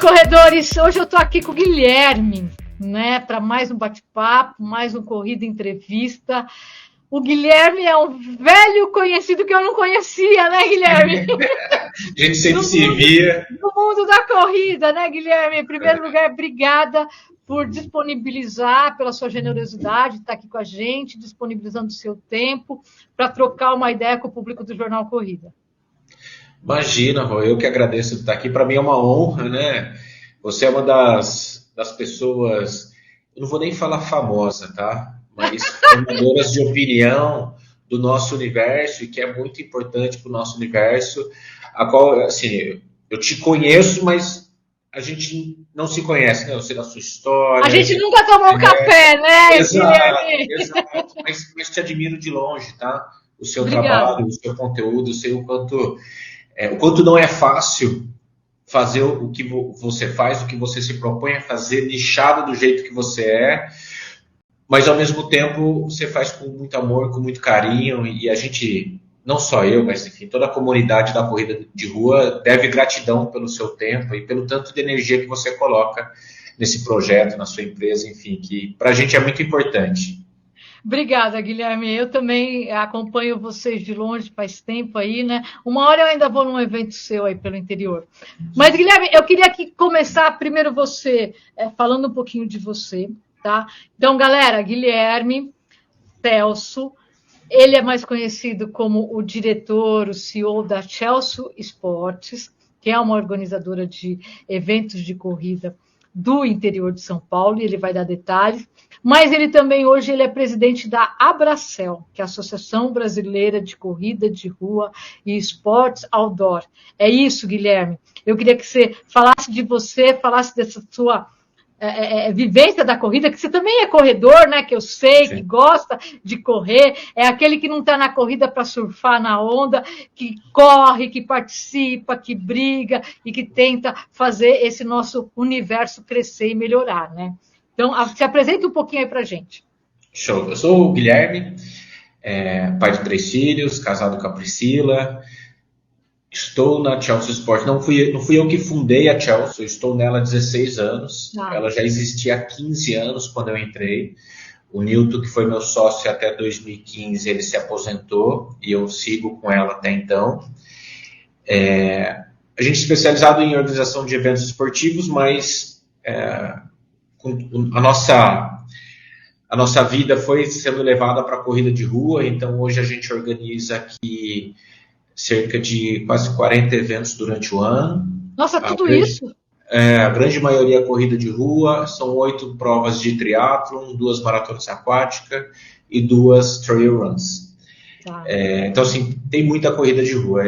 corredores! Hoje eu estou aqui com o Guilherme, né, para mais um bate-papo, mais um Corrida Entrevista. O Guilherme é um velho conhecido que eu não conhecia, né, Guilherme? A gente sempre se via. No mundo da corrida, né, Guilherme? Em primeiro lugar, obrigada por disponibilizar, pela sua generosidade, estar aqui com a gente, disponibilizando o seu tempo para trocar uma ideia com o público do Jornal Corrida. Imagina, Rô, eu que agradeço de estar aqui. Para mim é uma honra, né? Você é uma das pessoas, eu não vou nem falar famosa, tá? Mas formadoras de opinião do nosso universo e que é muito importante para o nosso universo, a qual, assim, eu te conheço, mas a gente não se conhece, né? Eu sei da sua história. A gente nunca tomou um café, né, Guilherme? Exato. Mas te admiro de longe, tá? O seu trabalho, o seu conteúdo, eu sei o quanto não é fácil fazer o que você faz, o que você se propõe a fazer, nichado do jeito que você é, mas ao mesmo tempo você faz com muito amor, com muito carinho, e a gente, não só eu, mas enfim, toda a comunidade da corrida de rua deve gratidão pelo seu tempo e pelo tanto de energia que você coloca nesse projeto, na sua empresa, enfim, que pra gente é muito importante. Obrigada, Guilherme. Eu também acompanho vocês de longe, faz tempo aí, né? Uma hora eu ainda vou num evento seu aí pelo interior. Mas, Guilherme, eu queria aqui começar primeiro você, falando um pouquinho de você, tá? Então, galera, Guilherme Celso, ele é mais conhecido como o diretor, o CEO da Celso Esportes, que é uma organizadora de eventos de corrida do interior de São Paulo, e ele vai dar detalhes. Mas ele também, hoje, ele é presidente da Abracel, que é a Associação Brasileira de Corrida de Rua e Esportes Outdoor. É isso, Guilherme. Eu queria que você falasse de você, falasse dessa sua vivência da corrida, que você também é corredor, né? Que eu sei, sim, que gosta de correr, é aquele que não está na corrida para surfar na onda, que corre, que participa, que briga e que tenta fazer esse nosso universo crescer e melhorar, né? Então, se apresenta um pouquinho aí pra gente. Show. Eu sou o Guilherme, pai de 3 filhos, casado com a Priscila. Estou na Chelsea Sport. Não fui eu que fundei a Chelsea, estou nela há 16 anos. Ela já existia há 15 anos quando eu entrei. O Nilton, que foi meu sócio até 2015, ele se aposentou e eu sigo com ela até então. A gente é especializado em organização de eventos esportivos, mas a nossa vida foi sendo levada para a corrida de rua, então hoje a gente organiza aqui cerca de quase 40 eventos durante o ano. Nossa, tudo isso? A grande maioria é corrida de rua, são 8 provas de triatlon, 2 maratonas aquáticas e 2 trail runs. Tá. Então, assim, tem muita corrida de rua.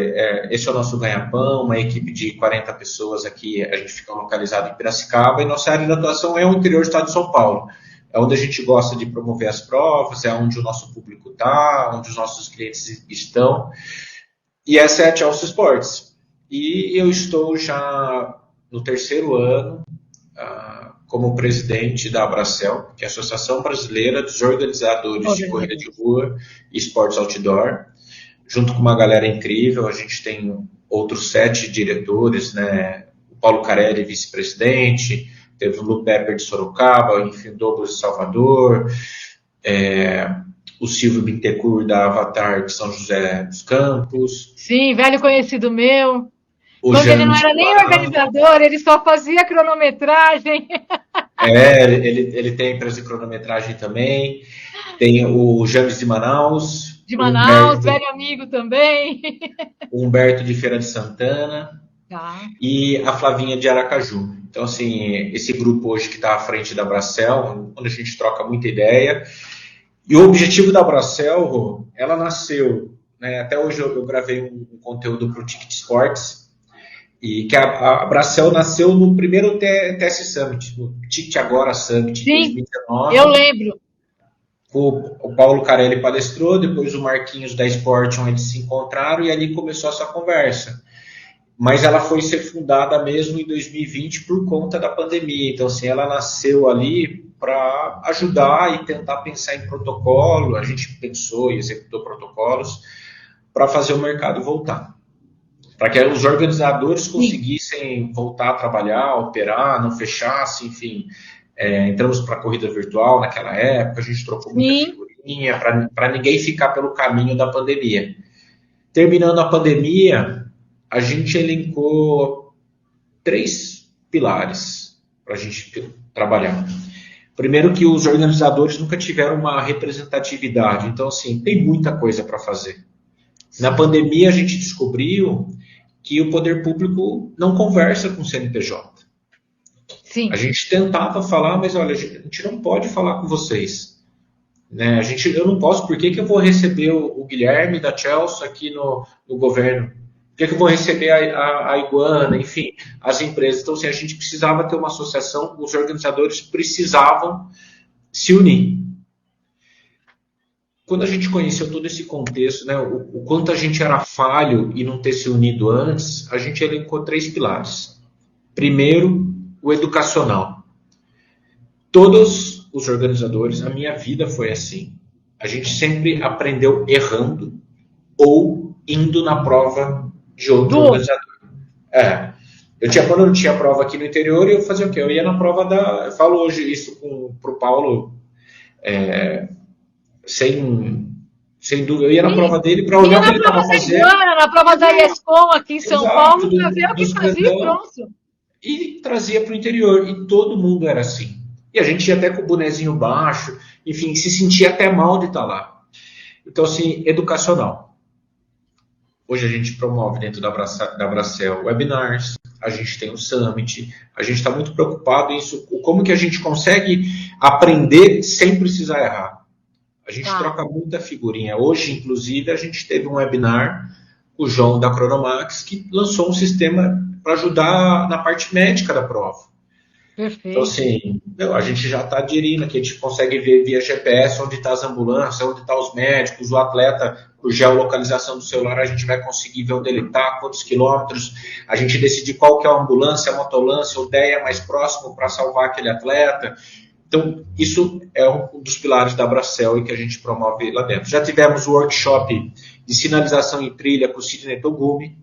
Esse é o nosso ganha-pão, uma equipe de 40 pessoas aqui, a gente fica localizado em Piracicaba, e nossa área de atuação é o interior do estado de São Paulo. É onde a gente gosta de promover as provas, é onde o nosso público está, onde os nossos clientes estão. E essa é a Chelsea Sports. E eu estou já no 3º ano como presidente da Abracel, que é a Associação Brasileira dos Organizadores de Corrida de Rua e Esportes Outdoor. Junto com uma galera incrível, a gente tem outros 7 diretores, né? O Paulo Carelli, vice-presidente, teve o Lu Pepper de Sorocaba, enfim, o Douglas de Salvador, o Silvio Bittencourt da Avatar de São José dos Campos. Sim, velho conhecido meu. Quando ele não era nem organizador, ele só fazia cronometragem. Ele tem empresa de cronometragem também. Tem o James de Manaus. De Manaus, velho amigo também. O Humberto de Feira de Santana. Tá. E a Flavinha de Aracaju. Então, assim, esse grupo hoje que está à frente da Abracel, onde a gente troca muita ideia. E o objetivo da Abracel, ela nasceu, né, até hoje eu gravei um conteúdo para o Ticket Sports, e que a Abracel nasceu no primeiro TS Summit, no Ticket Agora Summit, sim, em 2019. Eu lembro. O Paulo Carelli palestrou, depois o Marquinhos da Sport, onde eles se encontraram, e ali começou essa conversa. Mas ela foi ser fundada mesmo em 2020 por conta da pandemia. Então, assim, ela nasceu ali para ajudar e tentar pensar em protocolo. A gente pensou e executou protocolos para fazer o mercado voltar. para que os organizadores conseguissem voltar a trabalhar, operar, não fechasse, enfim. Entramos para a corrida virtual naquela época, a gente trocou muita figurinha para ninguém ficar pelo caminho da pandemia. Terminando a pandemia, a gente elencou 3 pilares para a gente trabalhar. Primeiro, que os organizadores nunca tiveram uma representatividade, então, assim, tem muita coisa para fazer. Na pandemia, a gente descobriu que o poder público não conversa com o CNPJ. Sim. A gente tentava falar, mas olha, a gente não pode falar com vocês. Né? Eu não posso, por que eu vou receber o Guilherme da Chelsea aqui no governo? Por que eu vou receber a Iguana, enfim, as empresas? Então, assim, a gente precisava ter uma associação, os organizadores precisavam se unir. Quando a gente conheceu todo esse contexto, né, o quanto a gente era falho e não ter se unido antes, a gente elencou 3 pilares. Primeiro, o educacional. Todos os organizadores, a minha vida foi assim. A gente sempre aprendeu errando ou indo na prova de outro organizador. Quando eu não tinha prova aqui no interior, eu fazia o quê? Eu ia na prova eu falo hoje isso para o Paulo, sem dúvida, eu ia na prova dele para olhar o que ele estava fazendo. Na prova da IESCOM aqui em São Paulo, para ver o que fazia e pronto. E trazia para o interior, e todo mundo era assim. E a gente ia até com o bonezinho baixo, enfim, se sentia até mal de estar lá. Então, assim, educacional. Hoje a gente promove dentro da Bracel webinars, a gente tem o Summit, a gente está muito preocupado em isso, como que a gente consegue aprender sem precisar errar. A gente troca muita figurinha. Hoje, inclusive, a gente teve um webinar com o João da Cronomax, que lançou um sistema para ajudar na parte médica da prova. Perfeito. Então, assim, a gente já está aderindo, que a gente consegue ver via GPS onde está as ambulâncias, onde estão os médicos, o atleta, por geolocalização do celular, a gente vai conseguir ver onde ele está, quantos quilômetros, a gente decidir qual que é a ambulância, a motolância, o DEA mais próximo para salvar aquele atleta. Então, isso é um dos pilares da Bracel e que a gente promove lá dentro. Já tivemos o workshop de sinalização em trilha com o Sidney Togumi.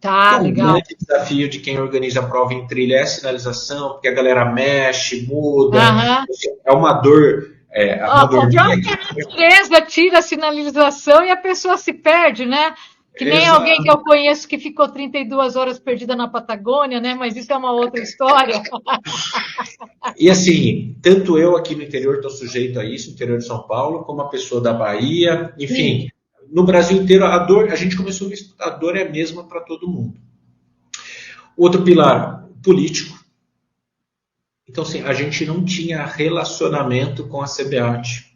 Legal. O grande desafio de quem organiza a prova em trilha é a sinalização, porque a galera mexe, muda, é uma dor. A natureza tira a sinalização e a pessoa se perde, né? Que nem alguém que eu conheço que ficou 32 horas perdida na Patagônia, né? Mas isso é uma outra história. E assim, tanto eu aqui no interior estou sujeito a isso, no interior de São Paulo, como a pessoa da Bahia, enfim. Sim. No Brasil inteiro, a gente começou a ver que a dor é a mesma para todo mundo. Outro pilar, político. Então, assim, a gente não tinha relacionamento com a CBAT.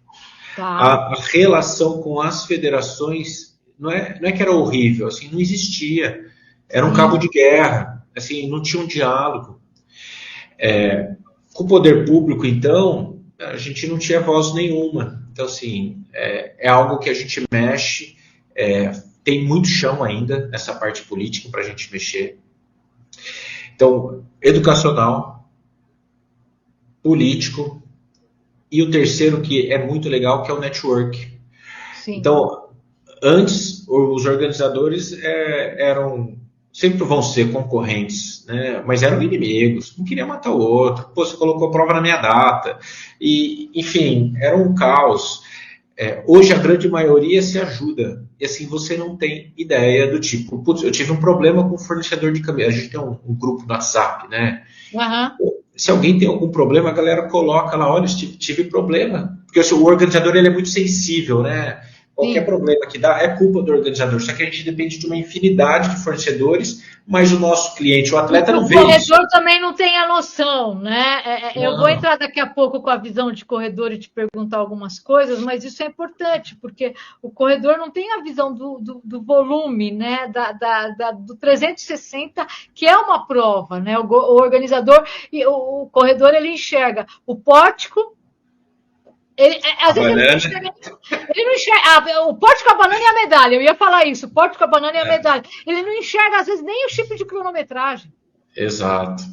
A relação com as federações não é que era horrível, assim, não existia. Era um cabo de guerra, assim, não tinha um diálogo. Com o poder público, então, a gente não tinha voz nenhuma. Então, assim, é algo que a gente mexe, tem muito chão ainda nessa parte política para a gente mexer. Então, educacional, político, e o terceiro que é muito legal, que é o network. Sim. Então, antes, os organizadores sempre vão ser concorrentes, né? Mas eram inimigos, um queria matar o outro, você colocou prova na minha data, e, enfim, era um caos. Hoje a grande maioria se ajuda, e assim, você não tem ideia do tipo, putz, eu tive um problema com o fornecedor de câmera, a gente tem um grupo no WhatsApp, né? Se alguém tem algum problema, a galera coloca lá, olha, tive problema, porque o organizador ele é muito sensível, né? Qualquer problema que dá é culpa do organizador, só que a gente depende de uma infinidade de fornecedores, mas o nosso cliente, o atleta, não vê isso. O corredor também não tem a noção, né? Eu vou entrar daqui a pouco com a visão de corredor e te perguntar algumas coisas, mas isso é importante, porque o corredor não tem a visão do volume, né? Do 360, que é uma prova, né? O organizador e o corredor, ele enxerga o pórtico. Às vezes ele não enxerga o pórtico, a banana e a medalha. Eu ia falar isso, o pórtico, a banana e a medalha. Ele não enxerga, às vezes, nem o chip de cronometragem. Exato.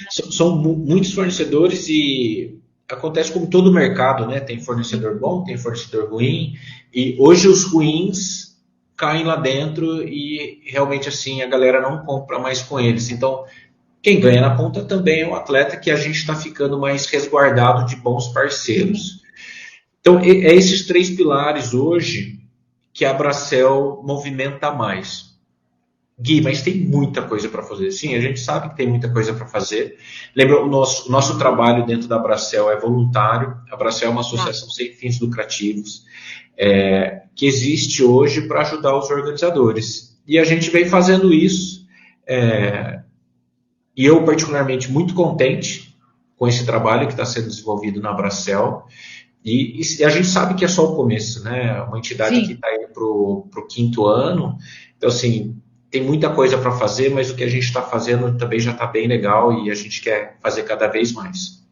São muitos fornecedores e acontece como todo mercado, né? Tem fornecedor bom, tem fornecedor ruim. E hoje os ruins caem lá dentro e realmente assim a galera não compra mais com eles. Então, quem ganha na ponta também é o atleta, que a gente está ficando mais resguardado de bons parceiros. Então, é esses 3 pilares hoje que a Bracell movimenta mais. Gui, mas tem muita coisa para fazer. Sim, a gente sabe que tem muita coisa para fazer. Lembra, o nosso trabalho dentro da Bracell é voluntário. A Bracell é uma associação sem fins lucrativos, que existe hoje para ajudar os organizadores. E a gente vem fazendo isso, e eu particularmente muito contente com esse trabalho que está sendo desenvolvido na Bracell. E a gente sabe que é só o começo, né? Uma entidade que está indo para o 5º ano. Então, assim, tem muita coisa para fazer, mas o que a gente está fazendo também já está bem legal e a gente quer fazer cada vez mais.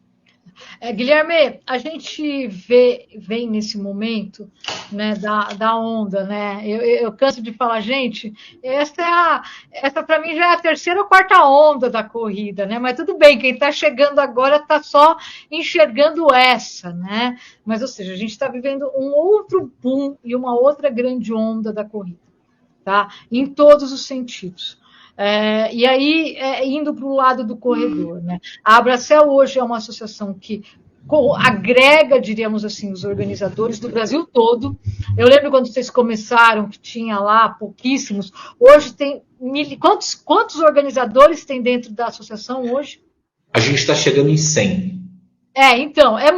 Guilherme, a gente vem nesse momento, né, da onda, né? Eu canso de falar, gente, essa para mim já é a 3ª ou 4ª onda da corrida, né? Mas tudo bem, quem está chegando agora está só enxergando essa, né? Mas, ou seja, a gente está vivendo um outro boom e uma outra grande onda da corrida, tá? Em todos os sentidos. E aí, indo para o lado do corredor, né? A Bracell hoje é uma associação que agrega, diríamos assim, os organizadores do Brasil todo. Eu lembro quando vocês começaram, que tinha lá pouquíssimos. Hoje tem quantos organizadores tem dentro da associação hoje? A gente está chegando em 100. Então, é um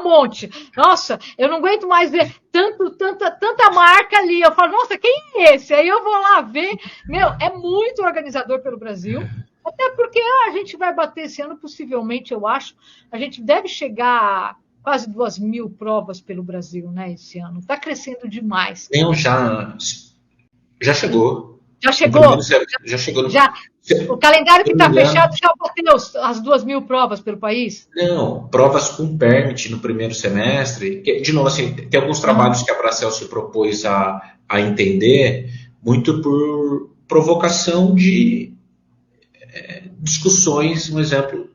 monte. Nossa, eu não aguento mais ver tanta marca ali. Eu falo, nossa, quem é esse? Aí eu vou lá ver. Meu, é muito organizador pelo Brasil. Até porque a gente vai bater esse ano, possivelmente, eu acho. A gente deve chegar a quase 2.000 provas pelo Brasil, né, esse ano. Está crescendo demais. Já chegou. Já chegou? Já chegou. O calendário que está fechado já bateu as 2.000 provas pelo país? Não, provas com permit no primeiro semestre. De novo, assim, tem alguns trabalhos que a Bracell se propôs a entender, muito por provocação de discussões. Um exemplo,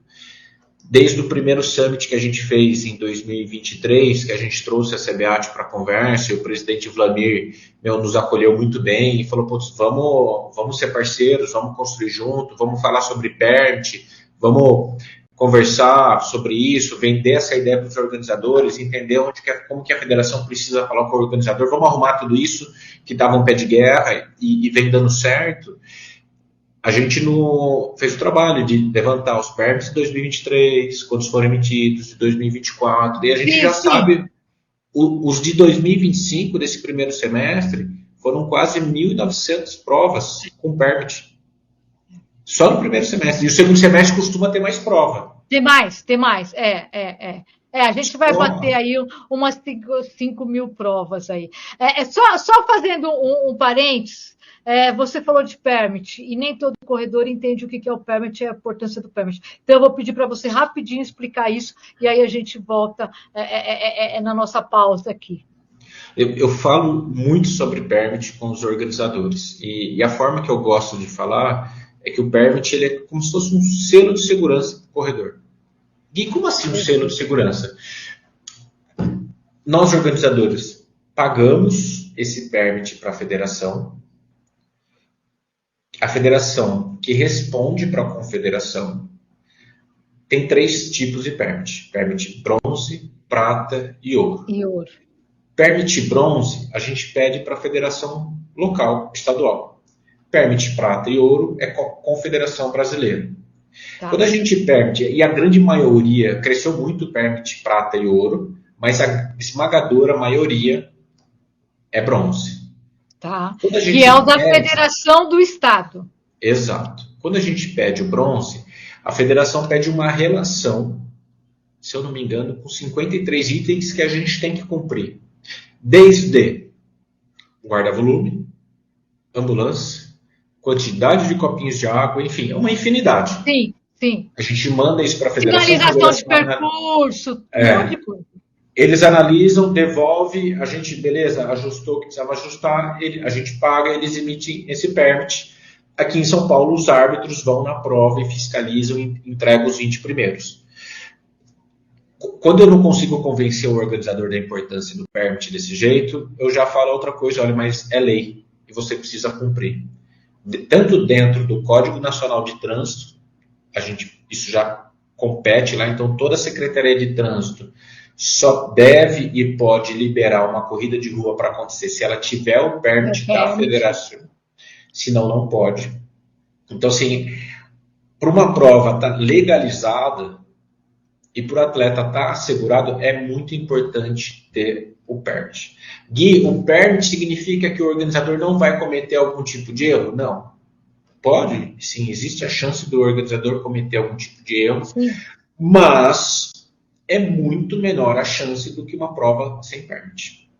desde o primeiro summit que a gente fez em 2023, que a gente trouxe a CBAT para a conversa, e o presidente Vladimir nos acolheu muito bem e falou, vamos ser parceiros, vamos construir junto, vamos falar sobre permit, vamos conversar sobre isso, vender essa ideia para os organizadores, entender como que a federação precisa falar com o organizador, vamos arrumar tudo isso que estava um pé de guerra e vem dando certo. A gente fez o trabalho de levantar os permits de 2023, quando foram emitidos, de 2024, e a gente sabe, os de 2025, desse primeiro semestre, foram quase 1.900 provas com permit. Só no primeiro semestre. E o segundo semestre costuma ter mais prova. Tem mais. A gente vai bater aí umas 5.000 provas aí. Só fazendo um parênteses, você falou de permit, e nem todo corredor entende o que é o permit e a importância do permit. Então, eu vou pedir para você rapidinho explicar isso, e aí a gente volta na nossa pausa aqui. Eu falo muito sobre permit com os organizadores, e a forma que eu gosto de falar é que o permit ele é como se fosse um selo de segurança para o corredor. E como assim um selo de segurança? Nós, organizadores, pagamos esse permit para a federação que responde para a confederação. Tem 3 tipos de permit: permit bronze, prata e ouro. Permit bronze, a gente pede para a federação local, estadual. Permit prata e ouro é confederação brasileira. Tá. Quando a gente permite, e a grande maioria, cresceu muito o permit prata e ouro, mas a esmagadora maioria é bronze. Tá. Que é o da federação do estado. Exato. Quando a gente pede o bronze, a federação pede uma relação, se eu não me engano, com 53 itens que a gente tem que cumprir. Desde guarda-volume, ambulância, quantidade de copinhos de água, enfim, é uma infinidade. Sim. A gente manda isso para a federação. Finalização de percurso, Eles analisam, devolve, a gente, beleza, ajustou o que precisava ajustar, a gente paga, eles emitem esse permit. Aqui em São Paulo, os árbitros vão na prova e fiscalizam e entregam os 20 primeiros. Quando eu não consigo convencer o organizador da importância do permit desse jeito, eu já falo outra coisa, olha, mas é lei. que você precisa cumprir. Tanto dentro do Código Nacional de Trânsito, isso já compete lá, então toda a Secretaria de Trânsito só deve e pode liberar uma corrida de rua para acontecer se ela tiver o permit da federação, senão não pode. Então, assim, para uma prova estar legalizada e para o atleta estar assegurado, é muito importante ter o permit. Gui, o permit significa que o organizador não vai cometer algum tipo de erro? Não. Pode, sim, existe a chance do organizador cometer algum tipo de erro, sim, mas é muito menor a chance do que uma prova sem permit.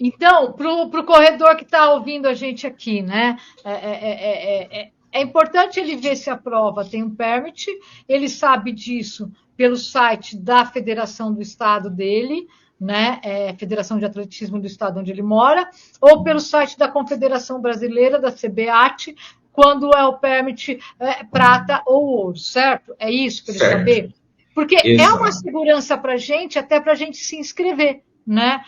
Então, para o corredor que está ouvindo a gente aqui, né, é importante ele ver se a prova tem um permit, ele sabe disso pelo site da federação do estado dele, né, Federação de Atletismo do estado onde ele mora, ou pelo site da Confederação Brasileira, da CBAT, quando é o permit prata ou ouro, certo? É isso para ele saber? Porque é uma segurança para a gente, até para a gente se inscrever, né?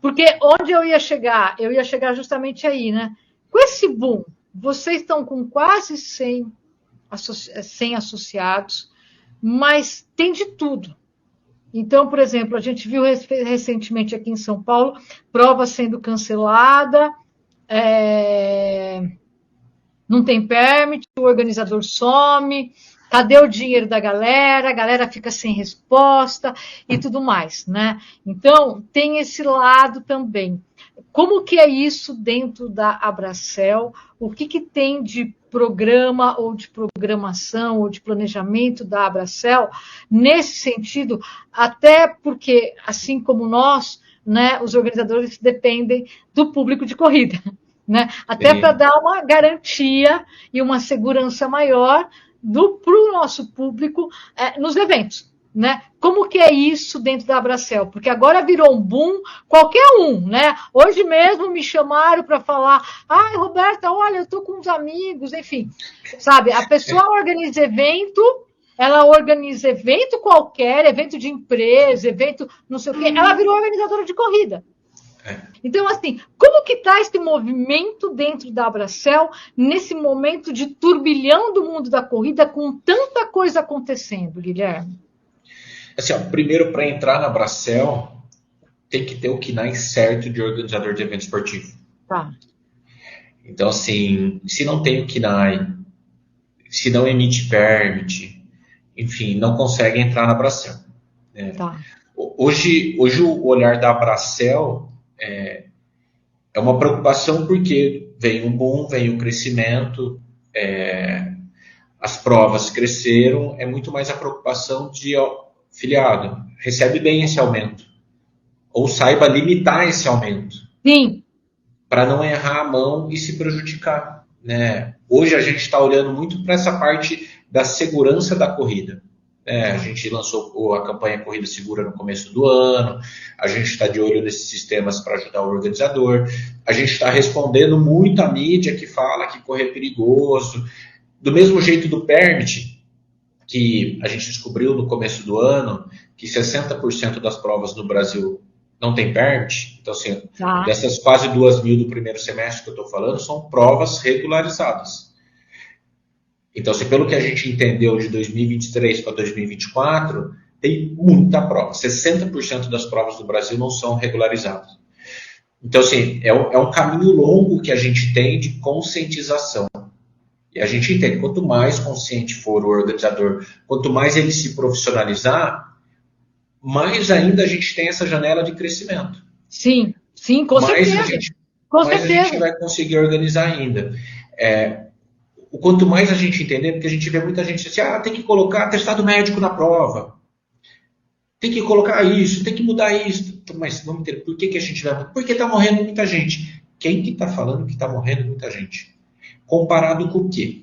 Porque onde eu ia chegar? Eu ia chegar justamente aí, né? Com esse boom, vocês estão com quase 100 associados, mas tem de tudo. Então, por exemplo, a gente viu recentemente aqui em São Paulo, prova sendo cancelada, não tem permit, o organizador some, cadê o dinheiro da galera? A galera fica sem resposta e tudo mais, né? Então, tem esse lado também. Como que é isso dentro da Abracel? O que tem de programa ou de programação ou de planejamento da Abracel nesse sentido? Até porque, assim como nós, né, os organizadores dependem do público de corrida, né? Até para dar uma garantia e uma segurança maior para o nosso público nos eventos, né? Como que é isso dentro da Abracel? Porque agora virou um boom, qualquer um, né? Hoje mesmo me chamaram para falar, Roberta, olha, eu estou com uns amigos, enfim, sabe? A pessoa organiza evento, ela organiza evento qualquer, evento de empresa, evento não sei o quê, ela virou organizadora de corrida. Então, assim, como que está esse movimento dentro da Abracel, nesse momento de turbilhão do mundo da corrida, com tanta coisa acontecendo, Guilherme? Assim, primeiro, para entrar na Abracel, tem que ter o KNAI certo de organizador de evento esportivo. Tá. Então, assim, se não tem o KNAI, se não emite permit, enfim, não consegue entrar na Abracel. Tá. Hoje o olhar da Abracel é uma preocupação porque vem um boom, vem um crescimento, as provas cresceram, é muito mais a preocupação de filiado, recebe bem esse aumento, ou saiba limitar esse aumento. Sim. Para não errar a mão e se prejudicar, né? Hoje a gente está olhando muito para essa parte da segurança da corrida. A gente lançou a campanha Corrida Segura no começo do ano, a gente está de olho nesses sistemas para ajudar o organizador, a gente está respondendo muito a mídia que fala que correr é perigoso, do mesmo jeito do permit, que a gente descobriu no começo do ano, que 60% das provas no Brasil não tem permit. Então, assim, dessas quase 2.000 do primeiro semestre que eu estou falando, são provas regularizadas. Então, assim, pelo que a gente entendeu de 2023 para 2024, tem muita prova. 60% das provas do Brasil não são regularizadas. Então, assim, é um caminho longo que a gente tem de conscientização. E a gente entende, quanto mais consciente for o organizador, quanto mais ele se profissionalizar, mais ainda a gente tem essa janela de crescimento. Sim, com certeza. A gente vai conseguir organizar ainda. O quanto mais a gente entender, porque a gente vê muita gente assim, tem que colocar atestado médico na prova, tem que colocar isso, tem que mudar isso. Mas vamos entender, por que a gente vai... Porque está morrendo muita gente. Quem que está falando que está morrendo muita gente? Comparado com o quê?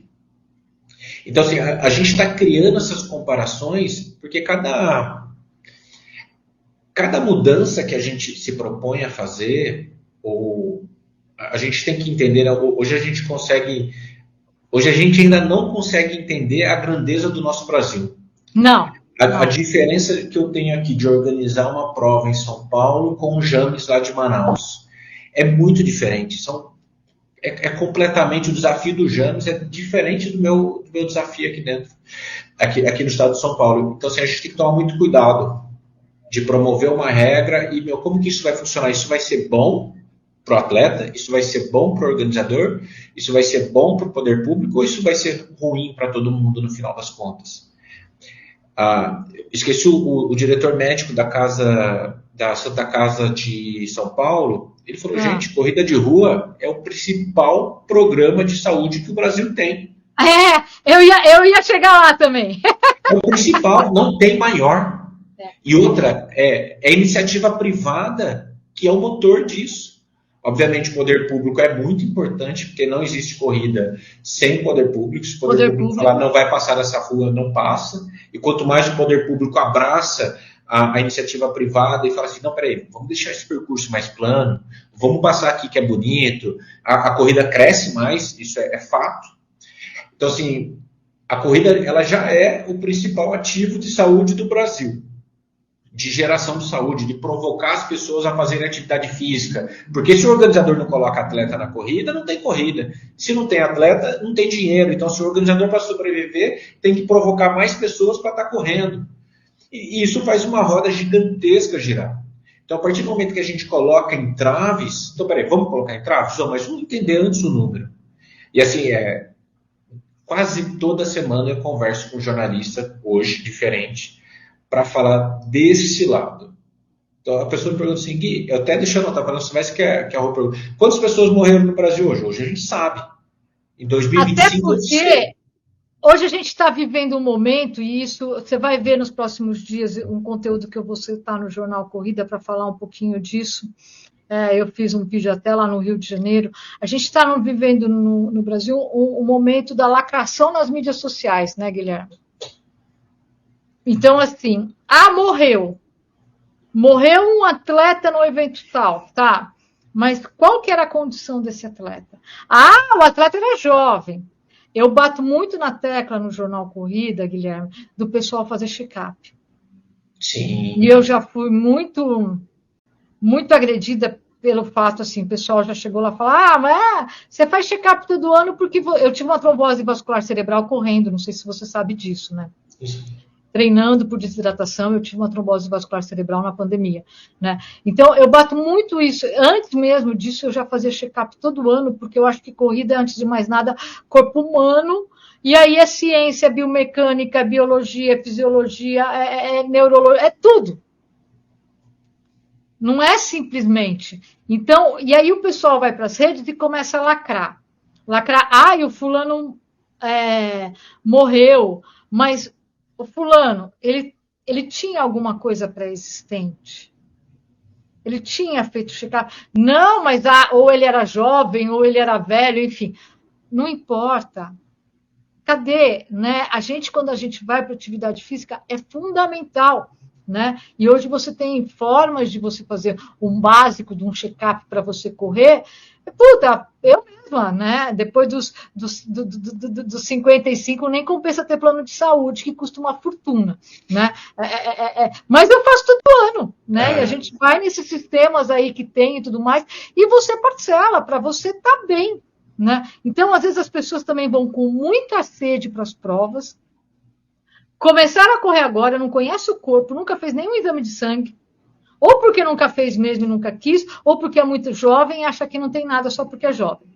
Então, assim, a gente está criando essas comparações porque cada mudança que a gente se propõe a fazer, ou a gente tem que entender, hoje a gente ainda não consegue entender a grandeza do nosso Brasil. Não. A diferença que eu tenho aqui de organizar uma prova em São Paulo com o James lá de Manaus é muito diferente. É completamente o desafio do James é diferente do meu desafio aqui dentro, aqui no estado de São Paulo. Então, assim, a gente tem que tomar muito cuidado de promover uma regra e, como que isso vai funcionar? Isso vai ser bom para o atleta? Isso vai ser bom para o organizador? Isso vai ser bom para o poder público? Ou isso vai ser ruim para todo mundo no final das contas? Esqueci o diretor médico da Santa Casa de São Paulo. Ele falou, gente, corrida de rua é o principal programa de saúde que o Brasil tem. Eu ia chegar lá também. É o principal, não tem maior. E outra, é a iniciativa privada que é o motor disso. Obviamente, o poder público é muito importante, porque não existe corrida sem poder público. Se o poder público falar não vai passar essa rua, não passa. E quanto mais o poder público abraça a iniciativa privada e fala assim, não, peraí, vamos deixar esse percurso mais plano, vamos passar aqui que é bonito, a corrida cresce mais, isso é fato. Então, assim, a corrida ela já é o principal ativo de saúde do Brasil. De geração de saúde, de provocar as pessoas a fazerem atividade física. Porque se o organizador não coloca atleta na corrida, não tem corrida. Se não tem atleta, não tem dinheiro. Então, se o organizador, para sobreviver, tem que provocar mais pessoas para estar correndo. E isso faz uma roda gigantesca girar. Então, a partir do momento que a gente coloca entraves... Então, peraí, vamos colocar entraves? Não, mas vamos entender antes o número. E assim, quase toda semana eu converso com um jornalista, hoje, diferente, para falar desse lado. Então, a pessoa me pergunta assim, Gui, eu até deixei anotar, falando assim, mas que a Rô pergunta, quantas pessoas morreram no Brasil hoje? Hoje a gente sabe. Em 2025... Até porque hoje a gente está vivendo um momento, e isso você vai ver nos próximos dias um conteúdo que eu vou citar no Jornal Corrida para falar um pouquinho disso. Eu fiz um vídeo até lá no Rio de Janeiro. A gente está vivendo no Brasil um momento da lacração nas mídias sociais, né, Guilherme? Então, assim, morreu um atleta no evento tal, tá? Mas qual que era a condição desse atleta? O atleta era jovem. Eu bato muito na tecla no Jornal Corrida, Guilherme, do pessoal fazer check-up. Sim. E eu já fui muito, muito agredida pelo fato, assim, o pessoal já chegou lá e falou, mas você faz check-up todo ano porque eu tive uma trombose vascular cerebral correndo, não sei se você sabe disso, né? Isso. Treinando por desidratação, eu tive uma trombose vascular cerebral na pandemia, né? Então, eu bato muito isso. Antes mesmo disso, eu já fazia check-up todo ano, porque eu acho que corrida, antes de mais nada, corpo humano, e aí é ciência, é biomecânica, é biologia, é fisiologia, é neurologia, é tudo. Não é simplesmente. Então, e aí o pessoal vai para as redes e começa a lacrar. E o fulano morreu, mas o fulano, ele tinha alguma coisa pré-existente. Ele tinha feito check-up. Não, mas ou ele era jovem, ou ele era velho, enfim. Não importa. Cadê? Né? Quando a gente vai para a atividade física, é fundamental. Né? E hoje você tem formas de você fazer um básico de um check-up para você correr. Eu mesma, né? Depois dos 55, nem compensa ter plano de saúde, que custa uma fortuna, né? Mas eu faço todo ano, né? E a gente vai nesses sistemas aí que tem e tudo mais, e você parcela para você estar bem, né? Então, às vezes, as pessoas também vão com muita sede para as provas, começaram a correr agora, não conhece o corpo, nunca fez nenhum exame de sangue, ou porque nunca fez mesmo e nunca quis, ou porque é muito jovem e acha que não tem nada só porque é jovem.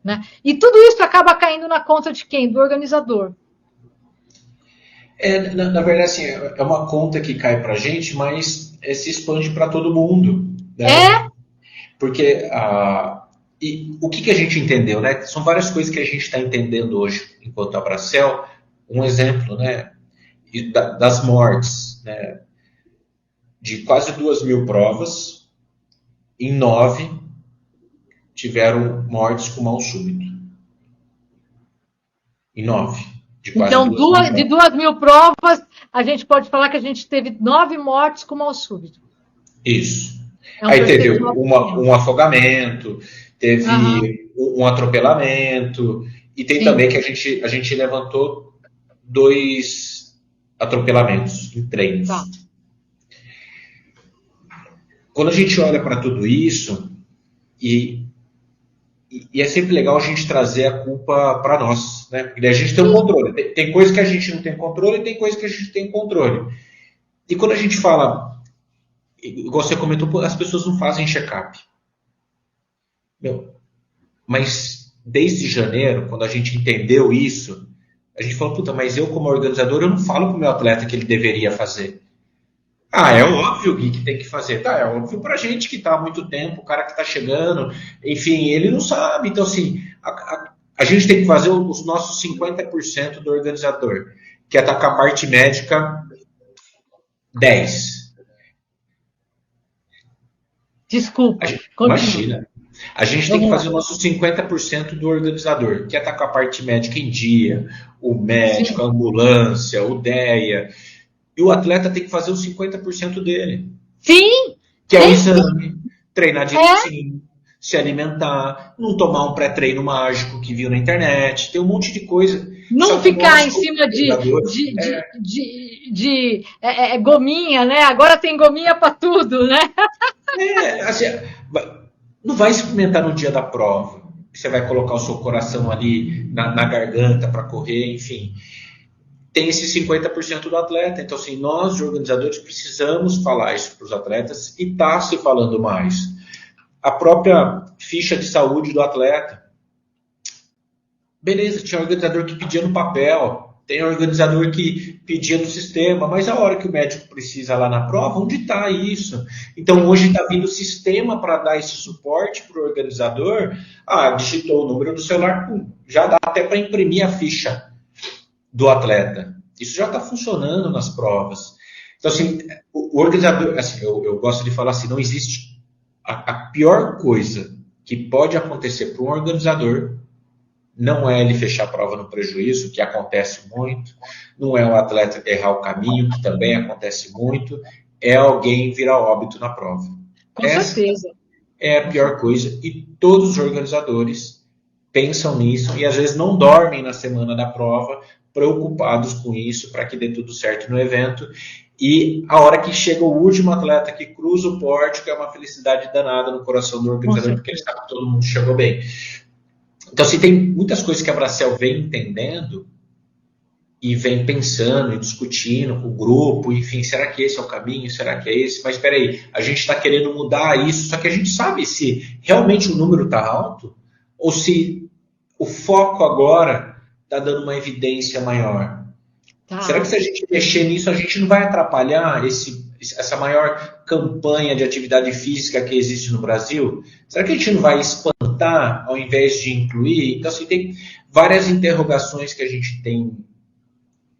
Né? E tudo isso acaba caindo na conta de quem? Do organizador. Na verdade, assim, é uma conta que cai para a gente, mas se expande para todo mundo. Né? Porque e o que a gente entendeu? Né? São várias coisas que a gente está entendendo hoje enquanto Abracel. Um exemplo, né, das mortes, né, de quase 2.000 provas, em 9 tiveram mortes com mal súbito. Em 9. Então, de 2.000 provas, a gente pode falar que a gente teve 9 mortes com mal súbito. Isso. Aí teve um afogamento, teve um atropelamento, e tem também que a gente levantou 2 atropelamentos em treinos. Tá. Quando a gente olha para tudo isso, E é sempre legal a gente trazer a culpa para nós, né? Porque a gente tem um controle. Tem coisa que a gente não tem controle e tem coisa que a gente tem controle. E quando a gente fala, igual você comentou, as pessoas não fazem check-up. Mas desde janeiro, quando a gente entendeu isso, a gente falou, puta, mas eu como organizador, eu não falo pro meu atleta que ele deveria fazer. É óbvio, Gui, que tem que fazer. Tá, é óbvio pra gente que tá há muito tempo, o cara que tá chegando, enfim, ele não sabe. Então, assim, a gente tem que fazer os nossos 50% do organizador, que é atacar a parte médica 10. Desculpa. Imagina. A gente tem que fazer o nosso 50% do organizador, que é estar com a parte médica em dia, o médico, a ambulância, o DEA. E o atleta tem que fazer os 50% dele. Sim! Que é o exame, treinar direitinho, se alimentar, não tomar um pré-treino mágico que viu na internet, tem um monte de coisa. Não ficar em cima de gominha, né? Agora tem gominha para tudo, né? Assim, não vai experimentar no dia da prova. Você vai colocar o seu coração ali na garganta para correr, enfim. Tem esse 50% do atleta. Então, assim, nós, de organizadores, precisamos falar isso para os atletas e está se falando mais. A própria ficha de saúde do atleta. Beleza, tinha organizador que pedia no papel, tem organizador que pedia no sistema, mas a hora que o médico precisa lá na prova, onde está isso? Então, hoje está vindo o sistema para dar esse suporte para o organizador. Digitou o número do celular, já dá até para imprimir a ficha do atleta. Isso já está funcionando nas provas. Então, assim, o organizador, assim, eu gosto de falar assim, não existe a pior coisa que pode acontecer para um organizador não é ele fechar a prova no prejuízo, que acontece muito, não é o atleta errar o caminho, que também acontece muito, é alguém virar óbito na prova. Com certeza. É a pior coisa, e todos os organizadores pensam nisso, e às vezes não dormem na semana da prova, preocupados com isso, para que dê tudo certo no evento, e a hora que chega o último atleta que cruza o pórtico, é uma felicidade danada no coração do organizador, porque ele sabe que todo mundo chegou bem. Então, assim, tem muitas coisas que a Bracell vem entendendo e vem pensando e discutindo com o grupo, enfim, será que esse é o caminho? Será que é esse? Mas espera aí, a gente está querendo mudar isso, só que a gente sabe se realmente o número está alto ou se o foco agora está dando uma evidência maior. Tá. Será que se a gente mexer nisso, a gente não vai atrapalhar essa maior campanha de atividade física que existe no Brasil? Será que a gente não vai espantar ao invés de incluir? Então, assim, tem várias interrogações que a gente tem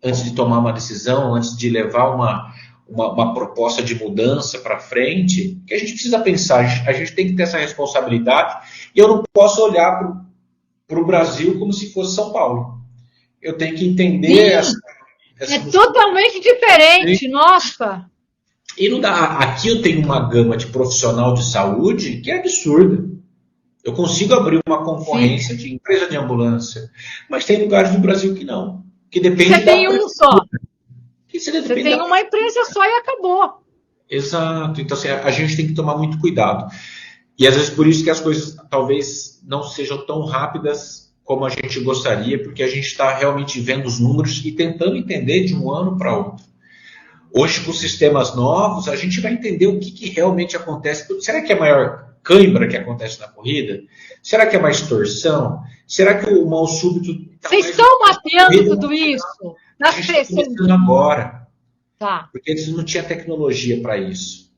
antes de tomar uma decisão, antes de levar uma proposta de mudança para frente, que a gente precisa pensar. A gente tem que ter essa responsabilidade e eu não posso olhar para o Brasil como se fosse São Paulo. Eu tenho que entender... É totalmente diferente, nossa! E não dá. Aqui eu tenho uma gama de profissional de saúde que é absurda. Eu consigo abrir uma concorrência de empresa de ambulância, mas tem lugares do Brasil que não. Que depende Você tem um só. Você tem uma empresa só e acabou. Exato. Então, assim, a gente tem que tomar muito cuidado. E às vezes por isso que as coisas talvez não sejam tão rápidas como a gente gostaria, porque a gente está realmente vendo os números e tentando entender de um ano para outro. Hoje, com sistemas novos, a gente vai entender o que realmente acontece. Será que é maior cãibra que acontece na corrida? Será que é mais torção? Será que o mal súbito... Vocês estão mapeando tudo isso? A gente está começando agora. Tá. Porque eles não tinham tecnologia para isso.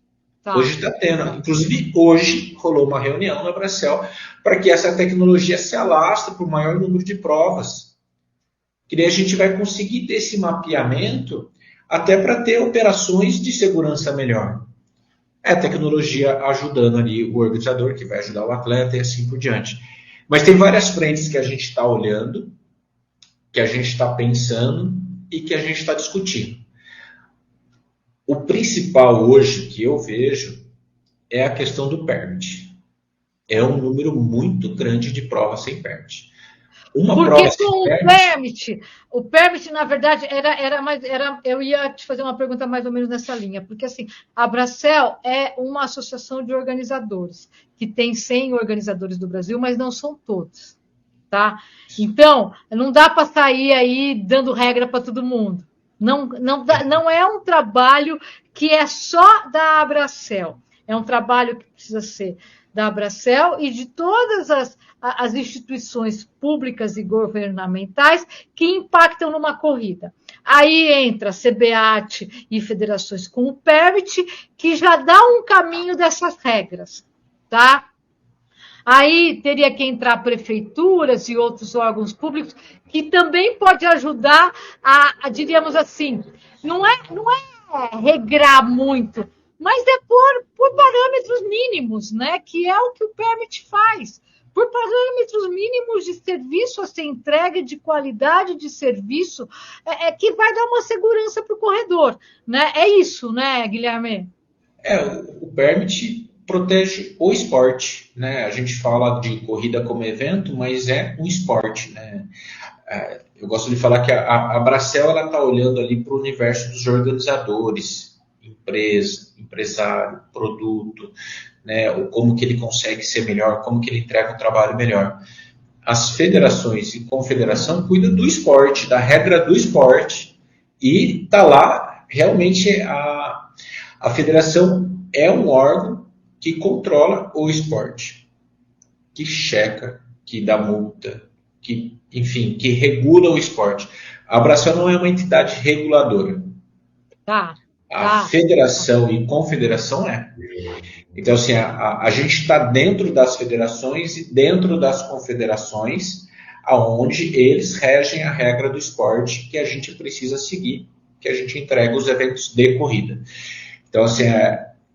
Tá. Hoje está tendo. Inclusive, hoje rolou uma reunião na Bracell para que essa tecnologia se alastre para o maior número de provas. Que daí a gente vai conseguir ter esse mapeamento até para ter operações de segurança melhor. É a tecnologia ajudando ali o organizador, que vai ajudar o atleta e assim por diante. Mas tem várias frentes que a gente está olhando, que a gente está pensando e que a gente está discutindo. O principal hoje que eu vejo é a questão do permit. É um número muito grande de provas sem permit. Uma Porque prova com o permit, na verdade, eu ia te fazer uma pergunta mais ou menos nessa linha, porque assim, a Bracel é uma associação de organizadores, que tem 100 organizadores do Brasil, mas não são todos, tá? Então, não dá para sair aí dando regra para todo mundo. Não é um trabalho que é só da Abracel. É um trabalho que precisa ser da Abracel e de todas as instituições públicas e governamentais que impactam numa corrida. Aí entra a CBAT e federações com o PERMIT, que já dá um caminho dessas regras, tá? Aí teria que entrar prefeituras e outros órgãos públicos que também pode ajudar diríamos assim, não é regrar muito, mas é por parâmetros mínimos, né? Que é o que o PERMIT faz. Por parâmetros mínimos de serviço a ser entregue, de qualidade de serviço, que vai dar uma segurança para o corredor, né? É isso, né, Guilherme? O PERMIT protege o esporte, né? A gente fala de corrida como evento, mas é um esporte, né? Eu gosto de falar que a Bracel está olhando ali para o universo dos organizadores, empresa, empresário, produto, né? Como que ele consegue ser melhor, como que ele entrega um trabalho melhor. As federações e confederação cuidam do esporte, da regra do esporte, e está lá realmente a federação é um órgão que controla o esporte, que checa, que dá multa, que, enfim, que regula o esporte. A Bracel não é uma entidade reguladora. A federação e confederação é. Então, assim, a gente está dentro das federações e dentro das confederações, aonde eles regem a regra do esporte que a gente precisa seguir, que a gente entrega os eventos de corrida. Então, assim,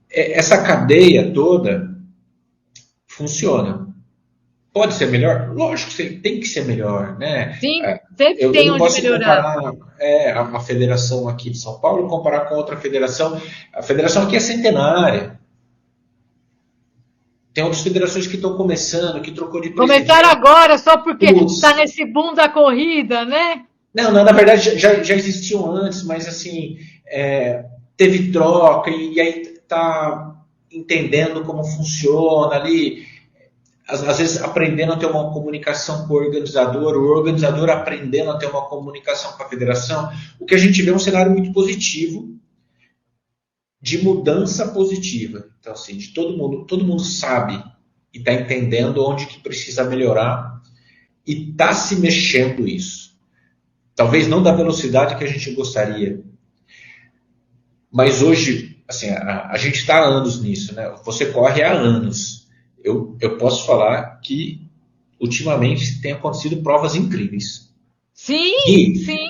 essa cadeia toda funciona. Pode ser melhor? Lógico que tem que ser melhor, né? Sim, sempre tem onde melhorar. Comparar a federação aqui de São Paulo, comparar com outra federação. A federação aqui é centenária. Tem outras federações que estão começando, que trocou de presidente. Começaram agora só porque está nesse boom da corrida, né? Não, na verdade já existiam antes, mas assim, teve troca e aí está entendendo como funciona ali, às vezes aprendendo a ter uma comunicação com o organizador aprendendo a ter uma comunicação com a federação. O que a gente vê é um cenário muito positivo, de mudança positiva. Então, assim, de todo mundo sabe e está entendendo onde que precisa melhorar e está se mexendo isso. Talvez não da velocidade que a gente gostaria, mas hoje, assim, a gente está há anos nisso, né? Você corre há anos. Eu posso falar que ultimamente tem acontecido provas incríveis. Sim, sim.